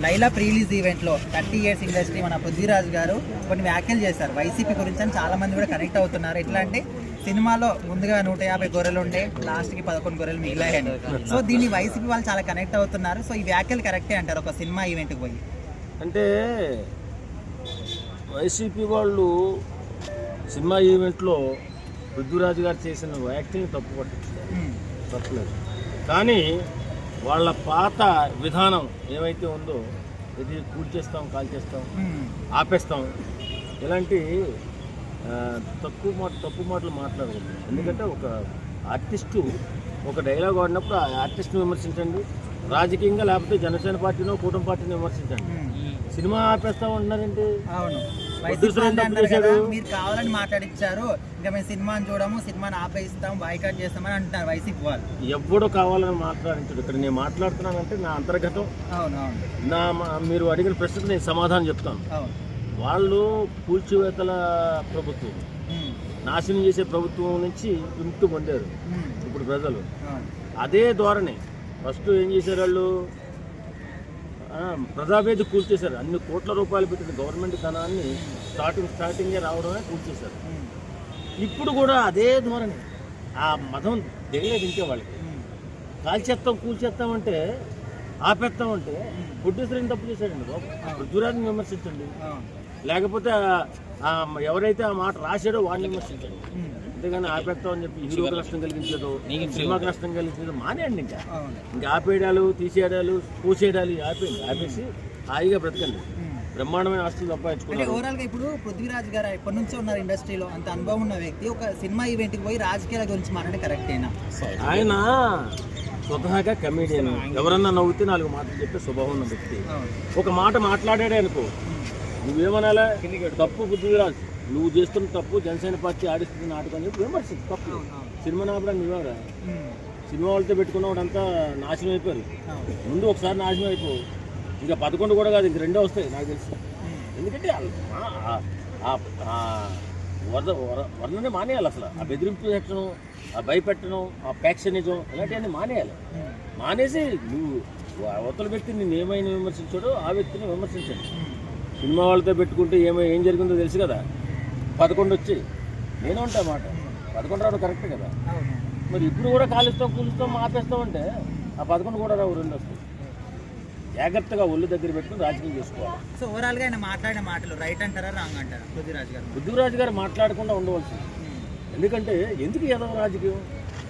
లైలా ప్రీలీజ్ ఈవెంట్లో 30 years industry మన పృథ్వీరాజ్ గారు కొన్ని వ్యాఖ్యలు చేశారు వైసీపీ గురించి అని చాలా మంది కూడా కనెక్ట్ అవుతున్నారు. ఎట్లా అంటే సినిమాలో ముందుగా 150 గొర్రెలు ఉంటే లాస్ట్కి 11 గొర్రెలు మిగిలాయని. సో దీన్ని వైసీపీ వాళ్ళు చాలా కనెక్ట్ అవుతున్నారు. సో ఈ వ్యాఖ్యలు కరెక్టే అంటారు ఒక సినిమా ఈవెంట్కి పోయి? అంటే వైసీపీ వాళ్ళు సినిమా ఈవెంట్లో పృథ్వీరాజ్ గారు చేసిన వ్యాఖ్యలు తప్పులేదు. కానీ వాళ్ళ పాత విధానం ఏమైతే ఉందో ఇది కూల్చేస్తాం, కాల్చేస్తాం, ఆపేస్తాం, ఇలాంటి తప్పు మాటలు మాట్లాడకూడదు. ఎందుకంటే ఒక ఆర్టిస్టు ఒక డైలాగ్ ఆడినప్పుడు ఆ ఆర్టిస్ట్ని విమర్శించండి, రాజకీయంగా లేకపోతే జనసేన పార్టీనో కూటమి పార్టీని విమర్శించండి. సినిమా ఆపేస్తాం అంటున్నారంటే అవును మీరు కావాలని మాట్లాడించారు, ఇంకా మేము సినిమాని చూడము, సినిమాని ఆపేస్తాం, బాయ్కాట్ చేస్తామని అంటున్నారు వైసీపీ వాళ్ళు. ఎవ్వడో కావాలని మాట్లాడించాడు. ఇక్కడ నేను మాట్లాడుతున్నానంటే నా అంతర్గతం. నా మీరు అడిగిన ప్రశ్నకు నేను సమాధానం చెప్తాను. వాళ్ళు కూల్చివేతల ప్రభుత్వం, నాశనం చేసే ప్రభుత్వం నుంచి విముక్తి పొందారు ఇప్పుడు ప్రజలు. అదే ధోరణి ఫస్ట్ ఏం చేశారు వాళ్ళు, ప్రజావేది కూల్చేశారు. అన్ని కోట్ల రూపాయలు పెట్టిన గవర్నమెంట్ ధనాన్ని స్టార్టింగే రావడమే కూల్చేశారు. ఇప్పుడు కూడా అదే ధోరణి, ఆ మతం తెలియదు ఇంకే వాళ్ళకి. కాల్చేస్తాం, కూల్చేస్తామంటే, ఆపేస్తామంటే ప్రొడ్యూసర్ ఏం తప్పు చేశాడండి బాబు? పృథ్వీరాజ్ని విమర్శించండి, లేకపోతే ఎవరైతే ఆ మాట రాశాడో వాడిని విమర్శించండి. అంతేగాని ఆపేస్తామని చెప్పి హీరోకి నష్టం కలిగించేదో సినిమాకి నష్టం కలిగించేదో మానేయండి. ఇంకా ఆపేయడాలు, తీసేయడాలు, పూసేయడాలు ఆపేసి హాయిగా బ్రతకండి. బ్రహ్మాండమైన ఆస్తులు సంపాదించుకోవాలి. ఓవరాల్ గా ఇప్పుడు పృథ్వీరాజ్ గారు ఎప్పటి నుంచో ఉన్నారు ఇండస్ట్రీలో, అంత అనుభవం ఉన్న వ్యక్తి ఒక సినిమా ఈవెంట్కి పోయి రాజకీయాల గురించి మాట్లాడే కరెక్టేనా? ఆయన స్వతహాగా కమెడియన్, ఎవరన్నా నవ్వుతే 4 మాటలు చెప్పే స్వభావం ఉన్న వ్యక్తి. ఒక మాట మాట్లాడాడే అనుకో, నువ్వేమనాలా, తప్పు పృథ్వీరాజ్, నువ్వు చేస్తున్న తప్పు, జనసేన పార్టీ ఆడిస్తున్న నాటకం అని చెప్పి విమర్శించు. తప్పు సినిమా నాపడానికి నువ్వేరా? సినిమా వాళ్ళతో పెట్టుకున్నవాడు అంతా నాశనం అయిపోయారు. ముందు ఒకసారి నాశనం అయిపో, ఇంకా 11 కూడా కాదు, ఇంక 2 వస్తాయి నాకు తెలుసు. ఎందుకంటే వర్ణనే మానేయాలి. అసలు ఆ బెదిరింపు సెక్షను, ఆ భయపెట్టడం, ఆ ప్యాక్షనిజం, ఇలాంటివన్నీ మానేయాలి. మానేసి నువ్వు అవతల వ్యక్తిని నేను ఏమైనా విమర్శించాడో ఆ వ్యక్తిని విమర్శించండి. సినిమా వాళ్ళతో పెట్టుకుంటే ఏం జరిగిందో తెలుసు కదా. 11 వచ్చి నేను ఉంటా మాట, 11 రావడం కరెక్టే కదా. మరి ఇప్పుడు కూడా కాలుస్తాం, కూలుస్తాం, ఆపేస్తామంటే ఆ 11 కూడా రావు, 2 వస్తాయి. జాగ్రత్తగా ఒళ్ళు దగ్గర పెట్టుకుని రాజకీయం చేసుకోవాలి. సో ఓవరాల్గా ఆయన మాట్లాడిన మాటలు రైట్ అంటారా, రాంగ్ అంటారా? పృథ్వీరాజ్ గారు మాట్లాడకుండా ఉండవలసింది. ఎందుకంటే ఎందుకు ఏదో రాజకీయం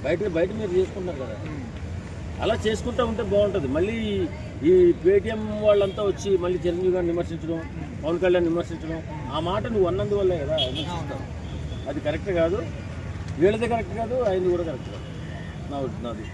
బయట మీరు చేసుకుంటారు కదా, అలా చేసుకుంటూ ఉంటే బాగుంటుంది. మళ్ళీ ఈ పేటీఎం వాళ్ళంతా వచ్చి మళ్ళీ చిరంజీవి గారిని విమర్శించడం, పవన్ కళ్యాణ్ విమర్శించడం, ఆ మాట నువ్వు అన్నందువల్లే కదా విమర్శిస్తావు. అది కరెక్ట్ కాదు, వీళ్ళదే కరెక్ట్ కాదు, ఆయనది కూడా కరెక్ట్ కాదు. నాది